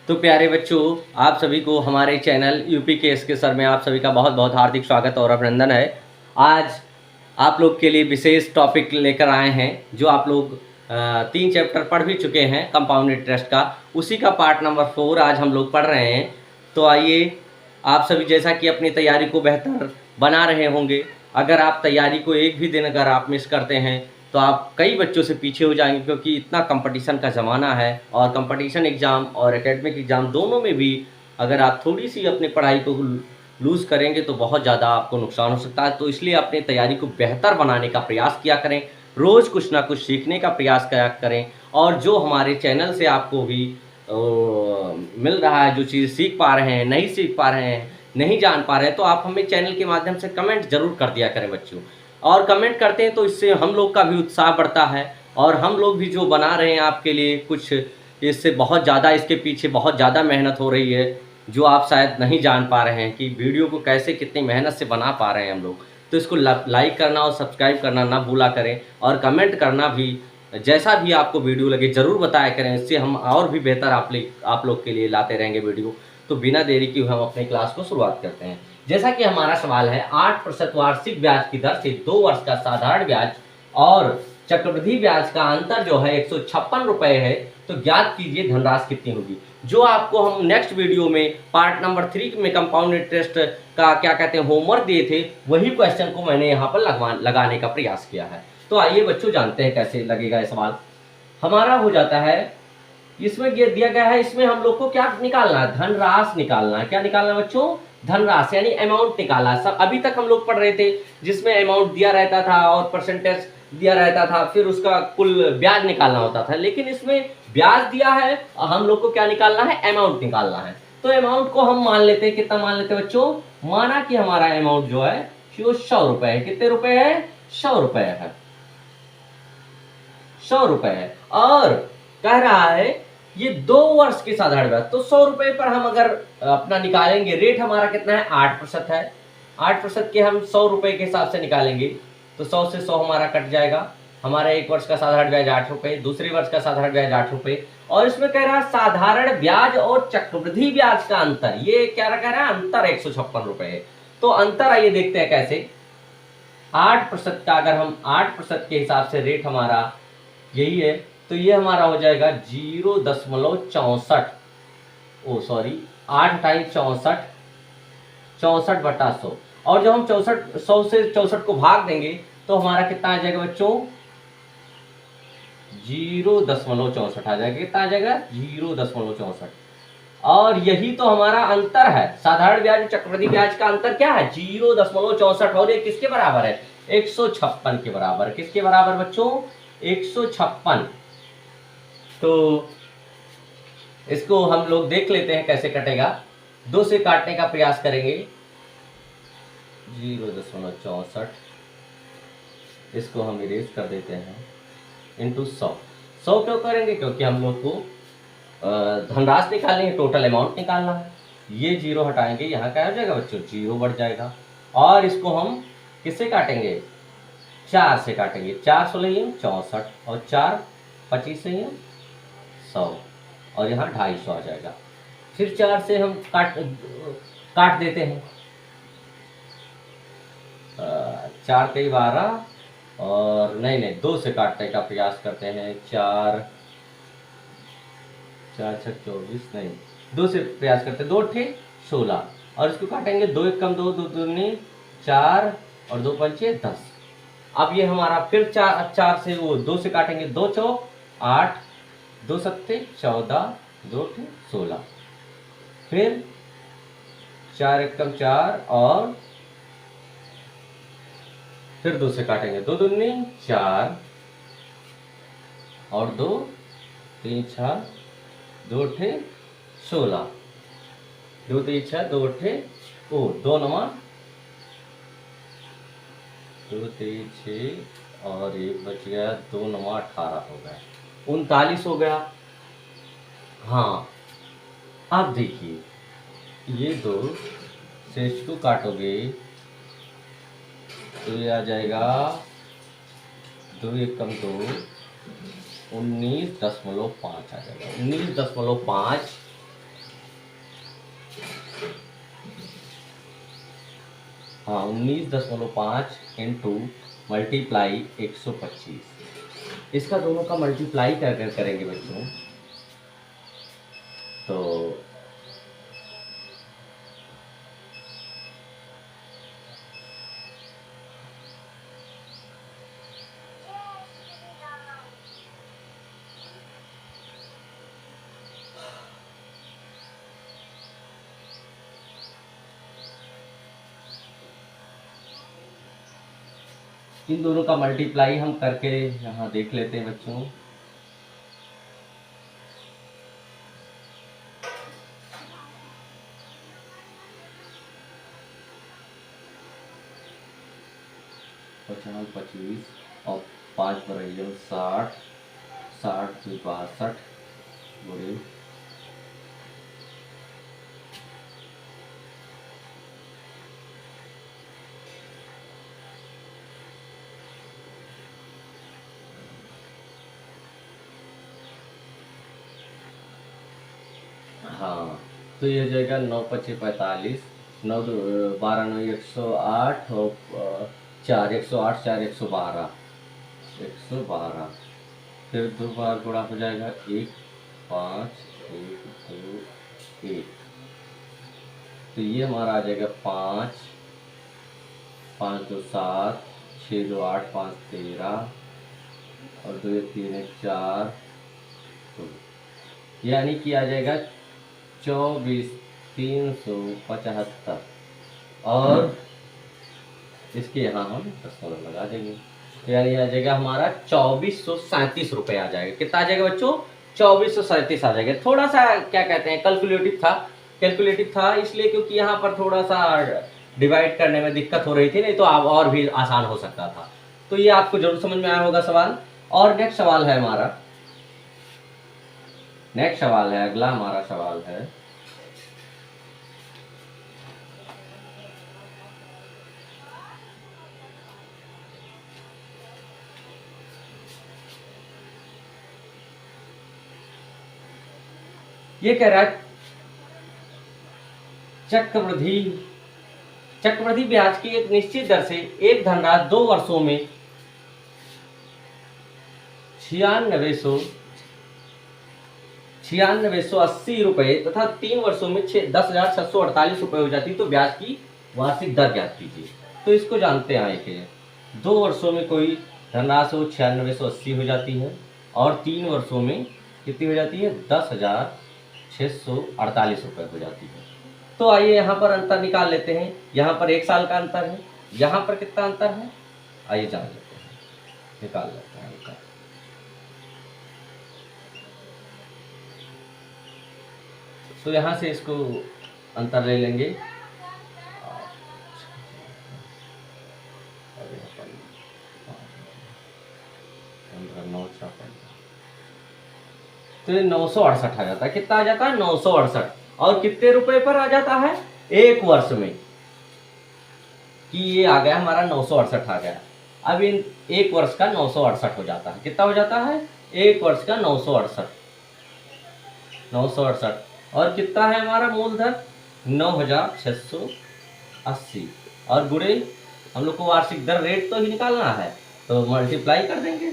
तो प्यारे बच्चों, आप सभी को हमारे चैनल यूपी के एस के सर में आप सभी का बहुत बहुत हार्दिक स्वागत और अभिनंदन है। आज आप लोग के लिए विशेष टॉपिक लेकर आए हैं जो आप लोग 3 चैप्टर पढ़ भी चुके हैं कंपाउंड इंटरेस्ट का, उसी का पार्ट नंबर 4 आज हम लोग पढ़ रहे हैं। तो आइए, आप सभी जैसा कि अपनी तैयारी को बेहतर बना रहे होंगे, अगर आप तैयारी को एक भी दिन अगर आप मिस करते हैं तो आप कई बच्चों से पीछे हो जाएंगे, क्योंकि इतना कंपटीशन का ज़माना है और कंपटीशन एग्ज़ाम और एकेडमिक एग्ज़ाम दोनों में भी अगर आप थोड़ी सी अपनी पढ़ाई को लूज़ करेंगे तो बहुत ज़्यादा आपको नुकसान हो सकता है। तो इसलिए अपनी तैयारी को बेहतर बनाने का प्रयास किया करें, रोज़ कुछ ना कुछ सीखने का प्रयास किया करें। और जो हमारे चैनल से आपको भी मिल रहा है, जो चीज़ सीख पा रहे हैं, नहीं सीख पा रहे हैं, नहीं जान पा रहे हैं, तो आप हमें चैनल के माध्यम से कमेंट ज़रूर कर दिया करें बच्चों। और कमेंट करते हैं तो इससे हम लोग का भी उत्साह बढ़ता है और हम लोग भी जो बना रहे हैं आपके लिए कुछ, इससे बहुत ज़्यादा, इसके पीछे बहुत ज़्यादा मेहनत हो रही है, जो आप शायद नहीं जान पा रहे हैं कि वीडियो को कैसे कितनी मेहनत से बना पा रहे हैं हम लोग। तो इसको लाइक करना और सब्सक्राइब करना ना भूला करें और कमेंट करना भी, जैसा भी आपको वीडियो लगे ज़रूर बताया करें, इससे हम और भी बेहतर आप लोग के लिए लाते रहेंगे वीडियो। तो बिना देरी की हम अपनी क्लास को शुरुआत करते हैं। जैसा कि हमारा सवाल है, 8% वार्षिक ब्याज की दर से 2 वर्ष का साधारण ब्याज और चक्रवृद्धि ब्याज का अंतर जो है 156 रुपये है, तो ज्ञात कीजिए धनराशि कितनी होगी। जो आपको हम नेक्स्ट वीडियो में पार्ट नंबर 3 में कंपाउंड इंटरेस्ट का क्या कहते हैं होमवर्क दिए थे, वही क्वेश्चन को मैंने यहाँ पर लगाने का प्रयास किया है। तो आइए बच्चों, जानते हैं कैसे लगेगा ये सवाल। हमारा हो जाता है, इसमें ये दिया गया है, इसमें हम लोग को क्या निकालना है, धनराशि निकालना है। क्या निकालना है बच्चों? धनराशि, यानी अमाउंट निकालना। सब अभी तक हम लोग पढ़ रहे थे जिसमें अमाउंट दिया रहता था और परसेंटेज दिया रहता था, फिर उसका कुल ब्याज निकालना होता था। लेकिन इसमें ब्याज दिया है और हम लोग को क्या निकालना है, अमाउंट निकालना है। तो अमाउंट को हम मान लेते हैं, कितना मान लेते हैं बच्चों? माना कि हमारा अमाउंट जो है 100 रुपए है। कितने रुपए है? 100 रुपए है। 100 रुपए है और कह रहा है ये 2 वर्ष के साधारण ब्याज। तो 100 रुपए पर हम अगर अपना निकालेंगे, रेट हमारा कितना है? 8% है। 8% के हम 100 रुपए के हिसाब से निकालेंगे तो 100 से 100 हमारा कट जाएगा। हमारा 1 वर्ष का साधारण ब्याज 8 रुपए, दूसरे वर्ष का साधारण ब्याज 8 रुपए। और इसमें कह रहा है साधारण ब्याज और चक्रवृद्धि ब्याज का अंतर, ये क्या कह रहा है? अंतर 156 रुपए है। तो अंतर आइए देखते हैं कैसे। 8% का अगर हम 8% के हिसाब से रेट हमारा यही है, तो ये हमारा हो जाएगा 0.64। ओ सॉरी, 8 टाइम 64, 64/100। और जब हम 100 से 64 को भाग देंगे तो हमारा कितना आ जाएगा बच्चों? 0.64 आ जाएगा। कितना आ जाएगा? 0.64। और यही तो हमारा अंतर है, साधारण ब्याज और चक्रवृद्धि ब्याज का अंतर क्या है? 0.64। और ये किसके बराबर है? 156 के बराबर। किसके बराबर बच्चों? 156। तो इसको हम लोग देख लेते हैं कैसे कटेगा। 2 से काटने का प्रयास करेंगे। 0.64, इसको हम इरेज कर देते हैं, इंटू 100। 100 क्यों करेंगे? क्योंकि हम लोग को धनराशि निकालनी है, टोटल अमाउंट निकालना है। ये 0 हटाएंगे, यहाँ क्या हो जाएगा बच्चों? 0 बढ़ जाएगा। और इसको हम किससे काटेंगे? 4 से काटेंगे। 4 16 64 और 4 25 100 और यहाँ 250 आ जाएगा। फिर 4 से हम काट देते हैं। 4 कई 12 और नहीं 2 से काटने का प्रयास करते हैं। 4 4 6 24, नहीं 2 से प्रयास करते हैं। 2 ठे 16 और इसको काटेंगे। 2 1 कम 2, 2 दूनी 4 और 2 पंचे 10। अब ये हमारा फिर 4 से वो 2 से काटेंगे। 2 चौक 8, 2 सत्ते 14, 2 ठे 16। फिर 4 1 कम 4 और फिर 2 से काटेंगे। 2 दूनी 4 और 2 3 6, 2 ठे 16, 2 3 6, 2 ठे 2 नमा 2 3 6 और 1 बच गया। 2 नमा 18 हो गया, 39 हो गया। हाँ, अब देखिए, ये 2 से इसको काटोगे तो ये आ जाएगा 2 1 कम 2, 19.5 आ जाएगा। 19.5 हाँ 19.5 इंटू मल्टीप्लाई 125, इसका दोनों का मल्टीप्लाई कर करेंगे बच्चों तो इन दोनों का मल्टीप्लाई हम करके यहाँ देख लेते हैं बच्चों। पचास 25 और 5 बरैया 60, 60 से 62 गुणे हाँ तो ये हो जाएगा 9×5 = 45, 9×2 = 12, 9 × 108 और 4 108 4 112 112, फिर 2 बार गुणा हो जाएगा 1 5 1 2 1, तो ये हमारा आ जाएगा 5 5 2 7 6 2 8 5 13 और 2 1 3 1 4, तो यानी कि आ जाएगा 24,375 और इसके यहाँ हम दशमलव लगा देंगे, तो यानी आ जाएगा हमारा 2437 रुपये आ जाएगा। कितना आ जाएगा बच्चों? 2437 आ जाएगा। थोड़ा सा क्या कहते हैं कैलकुलेटिव था इसलिए क्योंकि यहाँ पर थोड़ा सा डिवाइड करने में दिक्कत हो रही थी, नहीं तो आप और भी आसान हो सकता था। तो ये आपको जरूर समझ में आया होगा सवाल। और नेक्स्ट सवाल है हमारा, अगला हमारा सवाल है ये कह रहा है चक्रवृद्धि ब्याज की एक निश्चित दर से एक धनराशि 2 वर्षों में 9680 रुपए तथा 3 वर्षों में 10,648 रुपए हो जाती, तो ब्याज की वार्षिक दर ज्ञात कीजिए। तो इसको जानते हैं कि 2 वर्षों में कोई धनराशि 9680 हो जाती है और 3 वर्षों में कितनी हो जाती है? 10,648 रुपए हो जाती है। तो आइए यहाँ पर अंतर निकाल लेते हैं। यहाँ पर 1 साल का अंतर है, यहाँ पर कितना अंतर है आइए जान लेते हैं, निकाल लेते हैं अंतर। तो यहाँ से इसको अंतर ले लेंगे, तो ये 968 आ जाता है। कितना आ जाता है? 968। और कितने रुपए पर आ जाता है? 1 वर्ष में, कि ये आ गया हमारा 968 आ गया। अब इन 1 वर्ष का 968 हो जाता है। कितना हो जाता है? 1 वर्ष का 968 और कितना है हमारा मूलधन? 9,680 और गुणे हम लोग को वार्षिक दर रेट तो ही निकालना है, तो मल्टीप्लाई कर देंगे।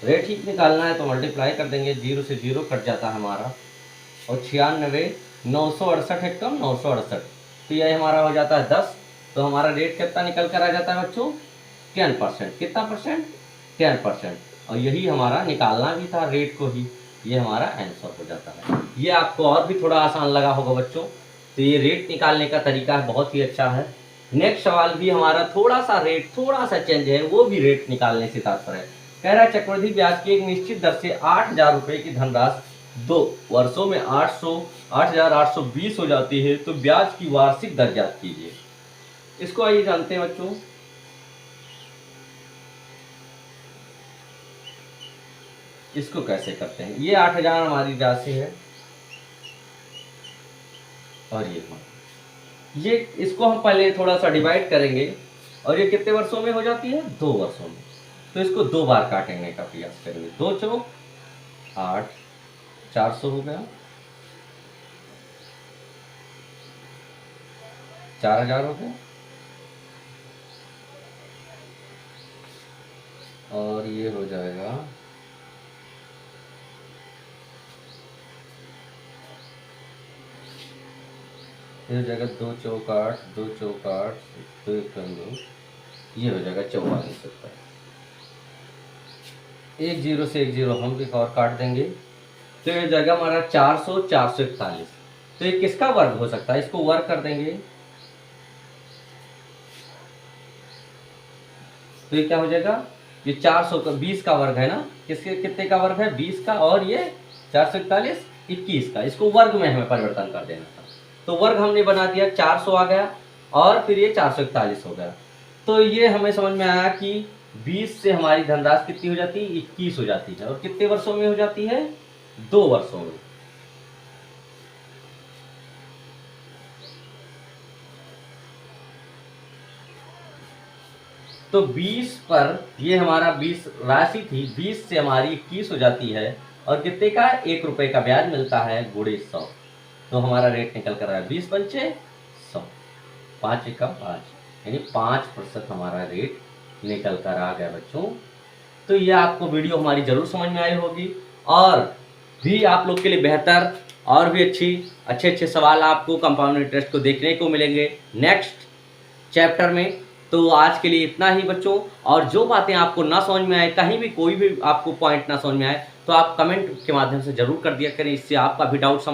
रेट ही निकालना है तो मल्टीप्लाई कर देंगे, 0 से 0 कट जाता है हमारा, और 96 968 है कम 968, तो यह हमारा हो जाता है 10। तो हमारा रेट कितना निकल कर आ जाता है बच्चों? 10%। कितना परसेंट? 10%। और यही हमारा निकालना भी था रेट को ही, ये हमारा आंसर हो जाता है। ये आपको और भी थोड़ा आसान लगा होगा बच्चों, तो ये रेट निकालने का तरीका बहुत ही अच्छा है। नेक्स्ट सवाल भी हमारा थोड़ा सा रेट थोड़ा सा चेंज है, वो भी रेट निकालने से तात्पर्य है। कह रहा है चक्रवृद्धि ब्याज की एक निश्चित दर से 8,000 रुपए की धनराशि 2 वर्षों में 8,820 हो जाती है, तो ब्याज की वार्षिक दर ज्ञात कीजिए। इसको आइए जानते हैं बच्चों। इसको कैसे करते हैं? ये 8,000 हमारी राशि है और ये इसको हम पहले थोड़ा सा डिवाइड करेंगे, और ये कितने वर्षों में हो जाती है? 2 वर्षों में। तो इसको 2 बार काटने का प्रयास करेंगे। 2 चौक 8, 400 हो गया, 4000 हो गया, और ये हो जाएगा ये हो जाएगा 2 चौक 8, 2 चौक 8, 2 एकम 2, ये हो जाएगा 44 रुपये। 1 0 से 1 0 हम एक और काट देंगे, तो ये हो जाएगा हमारा 400 441। तो ये किसका वर्ग हो सकता है, इसको वर्ग कर देंगे, तो ये क्या हो जाएगा, ये 400 का 20 का वर्ग है ना, किसके कितने का वर्ग है, 20 का, और ये 441 21 का, इसको वर्ग में हमें परिवर्तन कर देना था। तो वर्ग हमने बना दिया, 400 आ गया और फिर ये 441 हो गया। तो ये हमें समझ में आया कि 20 से हमारी धनराशि कितनी हो जाती है, 21 हो जाती है, और कितने वर्षों में हो जाती है, 2 वर्षों में। तो 20 पर ये हमारा 20 राशि थी, 20 से हमारी 21 हो जाती है, और कितने का, 1 रुपए का ब्याज मिलता है गुणे 100। तो हमारा रेट निकल कर रहा है 20 पंचे 100, 5 एकम 5, यानी 5% हमारा रेट निकल कर आ गया बच्चों। तो ये आपको वीडियो हमारी जरूर समझ में आई होगी, और भी आप लोग के लिए बेहतर और भी अच्छे सवाल आपको कंपाउंड इंटरेस्ट को देखने को मिलेंगे नेक्स्ट चैप्टर में। तो आज के लिए इतना ही बच्चों, और जो बातें आपको ना समझ में आए, कहीं भी कोई भी आपको पॉइंट ना समझ में आए, तो आप कमेंट के माध्यम से ज़रूर कर दिया करें, इससे आपका भी डाउट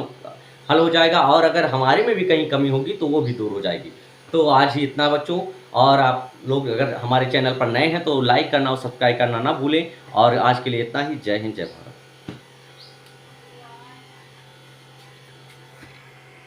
हल हो जाएगा, और अगर हमारे में भी कहीं कमी होगी तो वो भी दूर हो जाएगी। तो आज ही इतना बच्चों, और आप लोग अगर हमारे चैनल पर नए हैं तो लाइक करना और सब्सक्राइब करना ना भूलें। और आज के लिए इतना ही। जय हिंद, जय भारत।